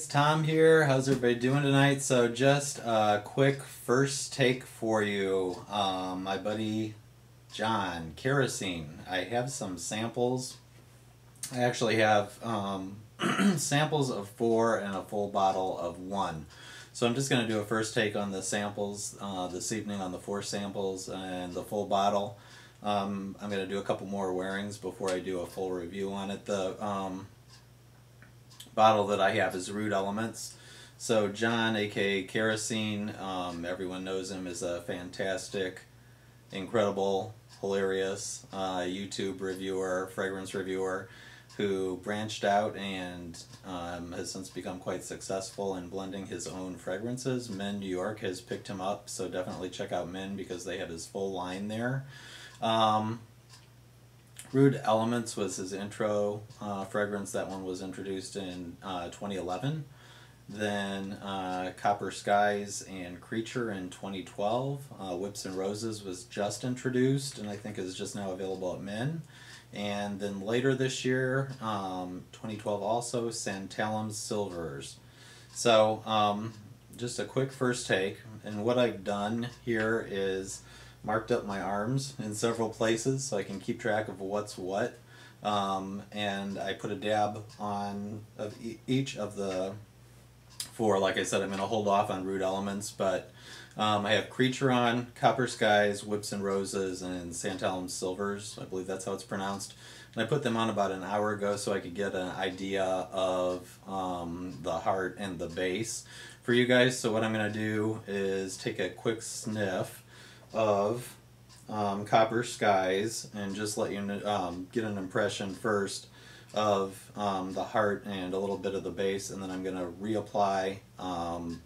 it's Tom here. How's everybody doing tonight? So just a quick first take for you. My buddy John, Kerosene. I have some samples. I actually have samples of 4 and a full bottle of 1. So I'm just going to do a first take on the samples this evening on the 4 samples and the full bottle. I'm going to do a couple more wearings before I do a full review on it. The bottle that I have is Root Elements. So John, aka Kerosene, everyone knows him as a fantastic, incredible, hilarious YouTube reviewer, fragrance reviewer, who branched out and has since become quite successful in blending his own fragrances. Men New York has picked him up, so definitely check out Men because they have his full line there. Root Elements was his intro fragrance. That one was introduced in 2011. Then Copper Skies and Creature in 2012. Whips and Roses was just introduced and I think is just now available at Men. And then later this year, 2012 also, Santalum Slivers. So just a quick first take. And what I've done here is marked up my arms in several places so I can keep track of what's what. And I put a dab on of each of the 4. Like I said, I'm going to hold off on Root Elements, but I have Creature on, Copper Skies, Whips and Roses, and Santalum Slivers. I believe that's how it's pronounced. And I put them on about an hour ago so I could get an idea of the heart and the base for you guys. So what I'm going to do is take a quick sniff of Copper Skies and just let you get an impression first of the heart and a little bit of the base, and then I'm going to reapply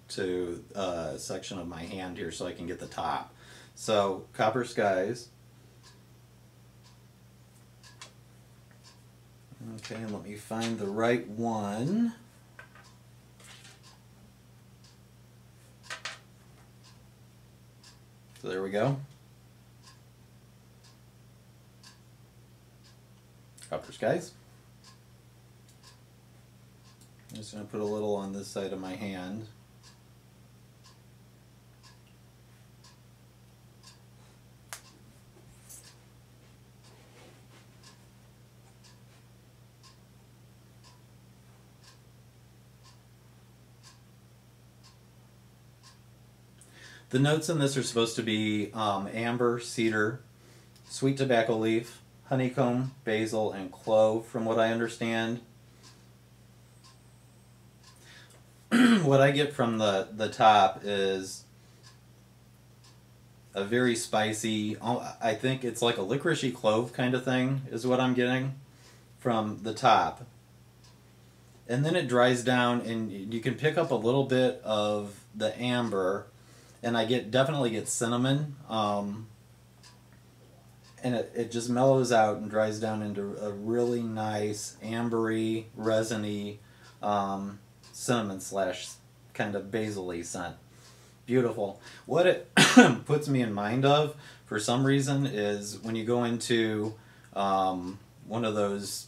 to a section of my hand here so I can get the top. So Copper Skies. Okay, let me find the right one. So there we go. Copper Skies. I'm just going to put a little on this side of my hand. The notes in this are supposed to be amber, cedar, sweet tobacco leaf, honeycomb, basil, and clove, from what I understand. What I get from the top is a very spicy, I think it's like a licoricey clove kind of thing is what I'm getting from the top. And then it dries down and you can pick up a little bit of the amber, and I definitely get cinnamon, and it just mellows out and dries down into a really nice ambery, resiny cinnamon slash kind of basil-y scent. Beautiful. What it puts me in mind of for some reason is when you go into one of those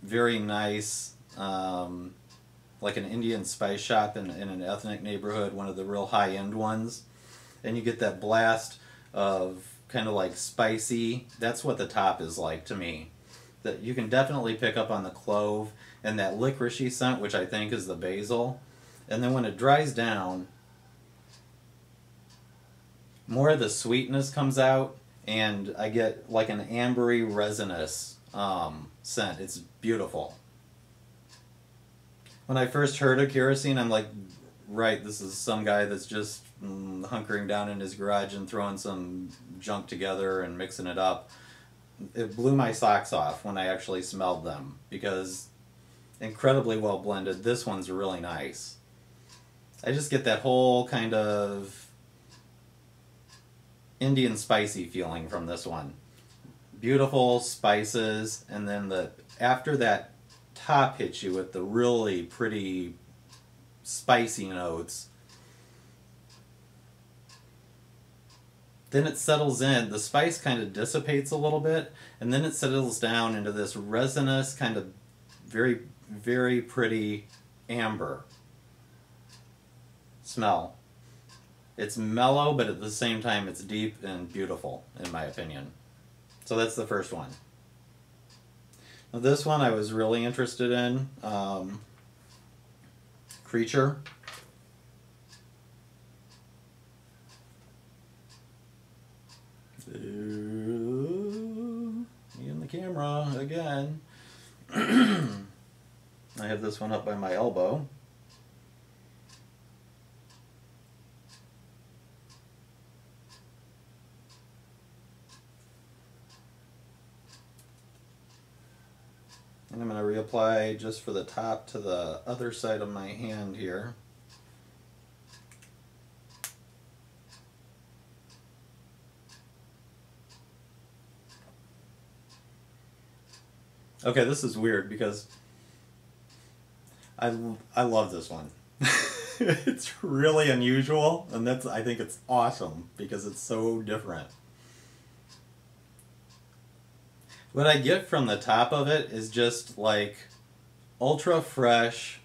very nice like an Indian spice shop in an ethnic neighborhood, one of the real high-end ones, and you get that blast of kind of like spicy. That's what the top is like to me. That you can definitely pick up on the clove and that licoricey scent, which I think is the basil. And then when it dries down, more of the sweetness comes out, and I get like an ambery resinous scent. It's beautiful. When I first heard of Kerosene, I'm like, right, this is some guy that's just hunkering down in his garage and throwing some junk together and mixing it up. It blew my socks off when I actually smelled them, because incredibly well blended. This one's really nice. I just get that whole kind of Indian spicy feeling from this one. Beautiful spices, and then after that top hits you with the really pretty spicy notes, then it settles in. The spice kind of dissipates a little bit, and then it settles down into this resinous kind of very, very pretty amber smell. It's mellow, but at the same time it's deep and beautiful, in my opinion. So that's the first one. Now this one I was really interested in. Creature. Me and the camera again. I have this one up by my elbow. And I'm going to reapply just for the top to the other side of my hand here. Okay, this is weird because I love this one. It's really unusual, and I think it's awesome because it's so different. What I get from the top of it is just like ultra fresh,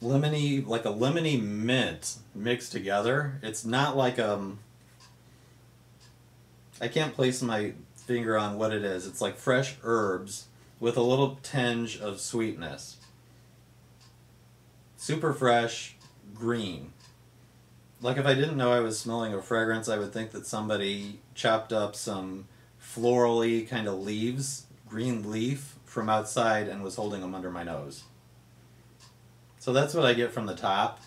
lemony, like a lemony mint mixed together. It's not like I can't place my finger on what it is. It's like fresh herbs with a little tinge of sweetness. Super fresh, green. Like if I didn't know I was smelling a fragrance, I would think that somebody chopped up some florally kind of leaves, green leaf, from outside and was holding them under my nose. So that's what I get from the top.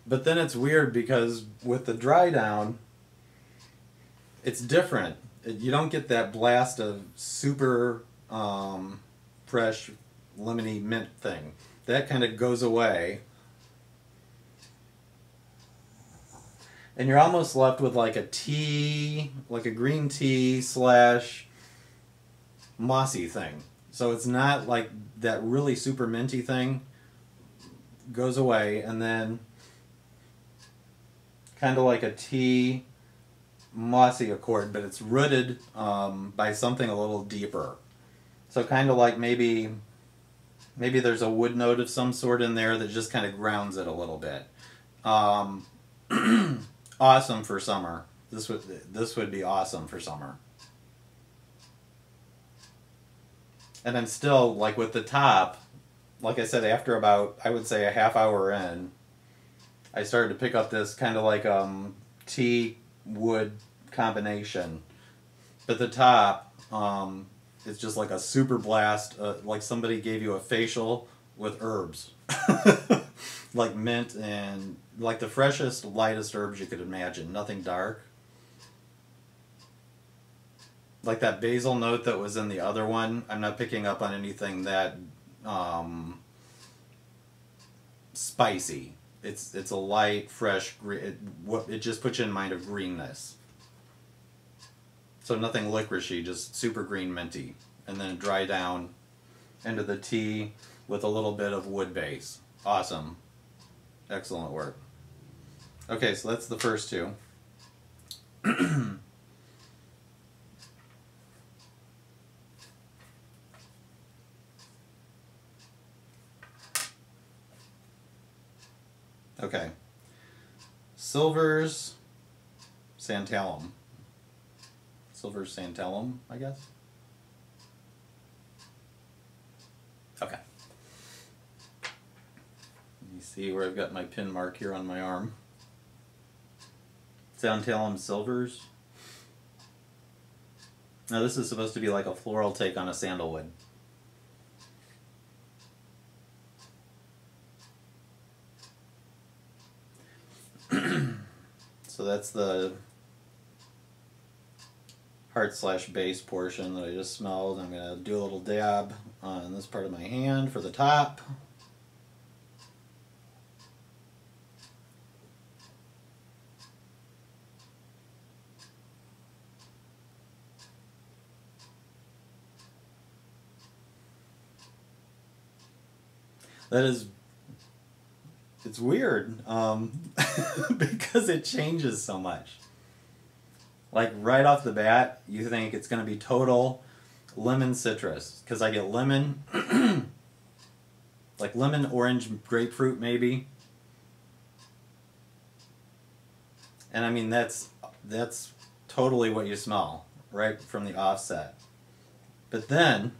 But then it's weird because with the dry down, it's different. You don't get that blast of super fresh lemony mint thing. That kind of goes away. And you're almost left with like a tea, like a green tea slash mossy thing. So it's not like that really super minty thing goes away, and then kind of like a tea mossy accord, but it's rooted by something a little deeper. So kind of like maybe there's a wood note of some sort in there that just kind of grounds it a little bit. Awesome for summer. This would be awesome for summer. And I'm still, like with the top, like I said, after about, I would say a half hour in, I started to pick up this kind of like tea wood combination. But the top, it's just like a super blast, like somebody gave you a facial with herbs. Like mint and like the freshest, lightest herbs you could imagine. Nothing dark. Like that basil note that was in the other one, I'm not picking up on anything that spicy. It's a light, fresh, it just puts you in mind of greenness. So nothing licoricey, just super green minty. And then dry down into the tea with a little bit of wood base. Awesome. Excellent work. Okay, so that's the first two. Okay. Silvers, Santalum. Silvers, Santalum, I guess. Okay. You see where I've got my pin mark here on my arm. Santalum Silvers. Now this is supposed to be like a floral take on a sandalwood. So that's the heart/base portion that I just smelled. I'm going to do a little dab on this part of my hand for the top. It's weird because it changes so much. like right off the bat, you think it's going to be total lemon citrus. Because I get lemon, like lemon, orange, grapefruit maybe. And I mean, that's totally what you smell right from the offset. But then,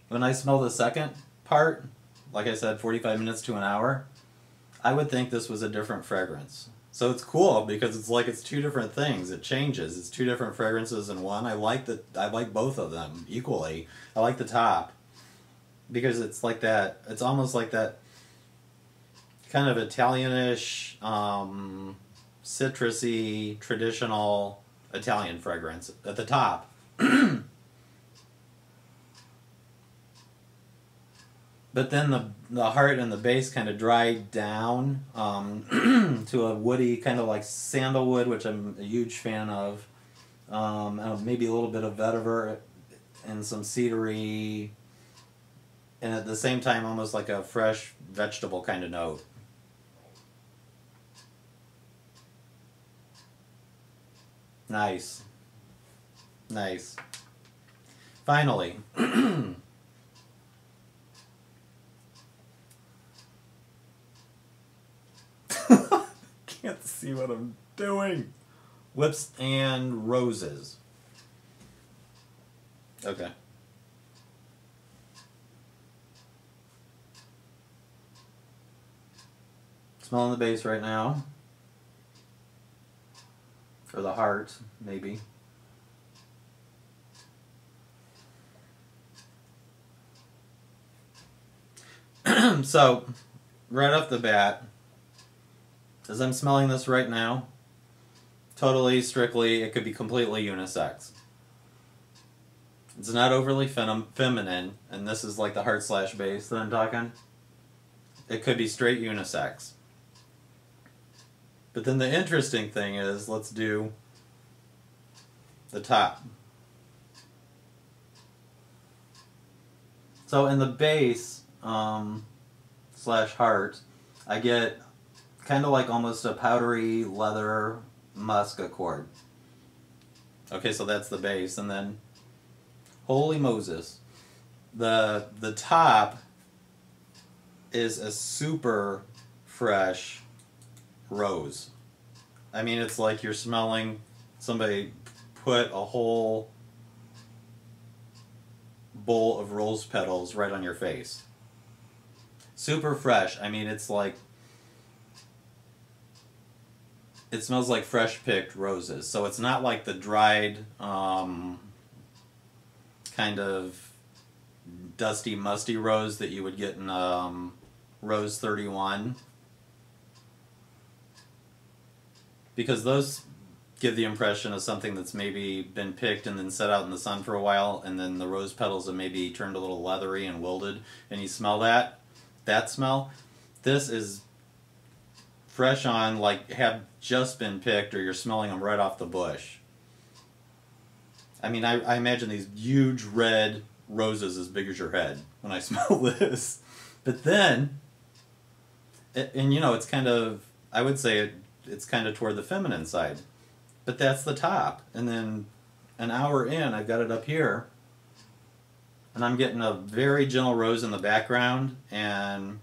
when I smell the second part, like I said, 45 minutes to an hour, I would think this was a different fragrance. So it's cool because it's like it's two different things. It changes. It's two different fragrances in one. I like both of them equally. I like the top because it's like that. It's almost like that kind of Italianish, citrusy, traditional Italian fragrance at the top. But then the heart and the base kind of dried down to a woody, kind of like sandalwood, which I'm a huge fan of. Maybe a little bit of vetiver and some cedary, and at the same time almost like a fresh vegetable kind of note. Nice. Nice. Finally. Can't see what I'm doing. Whips and roses. Okay. Smelling the base right now. Or the heart, maybe. So, right off the bat, as I'm smelling this right now, totally, strictly, it could be completely unisex. It's not overly feminine, and this is like the heart slash base that I'm talking. It could be straight unisex. But then the interesting thing is, let's do the top. So in the base slash heart, I get kind of like almost a powdery leather musk accord. Okay, so that's the base, and then holy Moses, the top is a super fresh rose. I mean, it's like you're smelling somebody put a whole bowl of rose petals right on your face. Super fresh. I mean, it's like, it smells like fresh picked roses. So it's not like the dried kind of dusty, musty rose that you would get in Rose 31. Because those give the impression of something that's maybe been picked and then set out in the sun for a while, and then the rose petals have maybe turned a little leathery and wilted, and you smell that smell. This is fresh on, like have just been picked, or you're smelling them right off the bush. I mean, I imagine these huge red roses as big as your head when I smell this. But then, and you know, it's kind of, I would say it's kind of toward the feminine side. But that's the top. And then an hour in, I've got it up here, and I'm getting a very gentle rose in the background and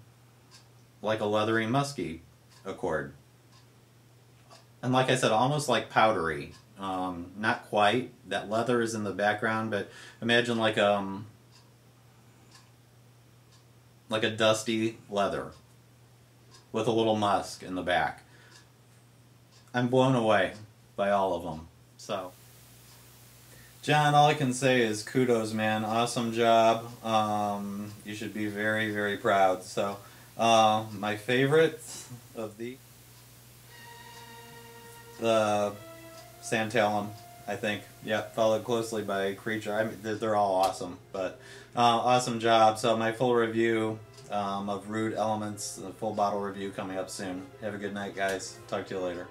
like a leathery musky accord. And like I said, almost like powdery. Not quite. That leather is in the background, but imagine like a dusty leather with a little musk in the back. I'm blown away by all of them. So, John, all I can say is kudos, man. Awesome job. You should be very, very proud. So, my favorite of the Santalum, I think. Yeah, followed closely by Creature. I mean, they're all awesome, but awesome job. So my full review of Rude Elements, the full bottle review coming up soon. Have a good night, guys. Talk to you later.